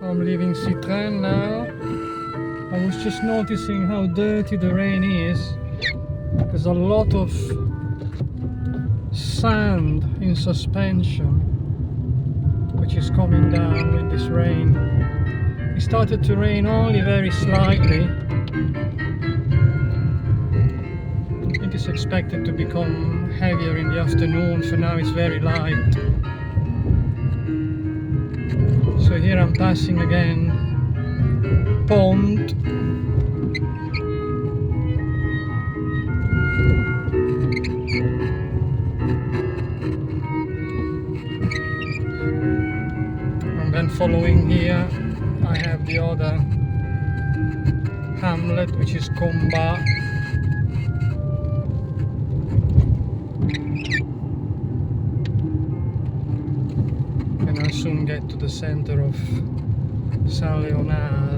So I'm leaving Citroën now. I was just noticing how dirty the rain is. There's a lot of sand in suspension, which is coming down with this rain. It started to rain only very slightly. It is expected to become heavier in the afternoon, so now it's very light. So here I'm passing again Pont. And then following here I have the other hamlet, which is Combaz. And I'll soon get to the center of Saint Leonard.